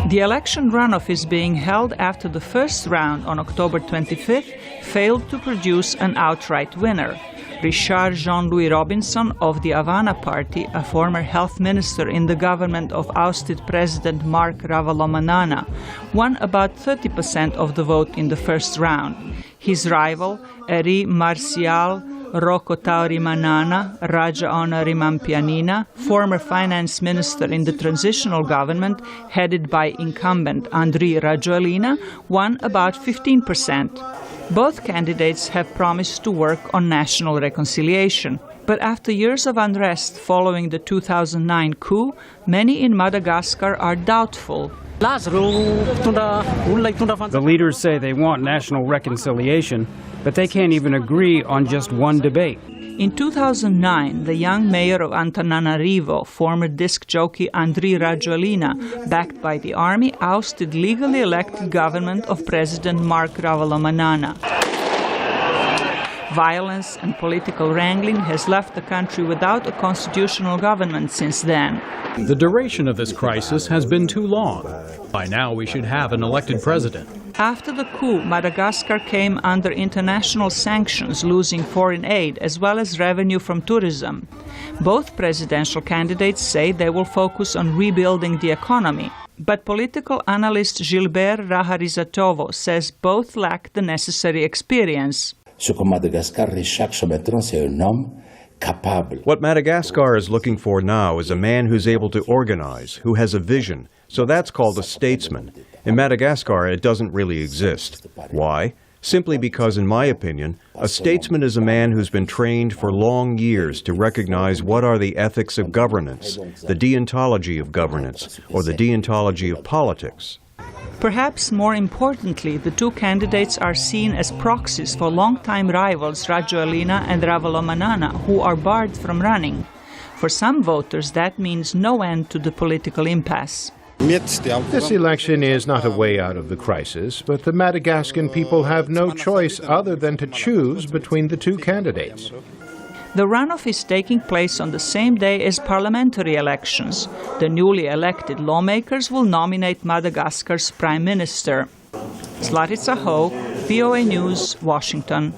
The election runoff is being held after the first round on October 25th failed to produce an outright winner. Richard Jean-Louis Robinson of the Havana Party, a former health minister in the government of ousted President Marc Ravalomanana, won about 30% of the vote in the first round. His rival, Eri Marcial Rokotaurimanana Rajaonarimampianina, former finance minister in the transitional government headed by incumbent Andry Rajoelina, won about 15%. Both candidates have promised to work on national reconciliation. But after years of unrest following the 2009 coup, many in Madagascar are doubtful. The leaders say they want national reconciliation, but they can't even agree on just one debate. In 2009, the young mayor of Antananarivo, former disc jockey Andry Rajoelina, backed by the army, ousted legally elected government of President Marc Ravalomanana. Violence and political wrangling has left the country without a constitutional government since then. The duration of this crisis has been too long. By now, we should have an elected president. After the coup, Madagascar came under international sanctions, losing foreign aid as well as revenue from tourism. Both presidential candidates say they will focus on rebuilding the economy. But political analyst Gilbert Raharizatovo says both lack the necessary experience. What Madagascar is looking for now is a man who's able to organize, who has a vision. So that's called a statesman. In Madagascar, it doesn't really exist. Why? Simply because, in my opinion, a statesman is a man who's been trained for long years to recognize what are the ethics of governance, the deontology of governance, or the deontology of politics. Perhaps more importantly, the two candidates are seen as proxies for longtime rivals Rajoelina and Ravalomanana, who are barred from running. For some voters, that means no end to the political impasse. This election is not a way out of the crisis, but the Madagascan people have no choice other than to choose between the two candidates. The runoff is taking place on the same day as parliamentary elections. The newly elected lawmakers will nominate Madagascar's prime minister. Zlatica Hoke, VOA News, Washington.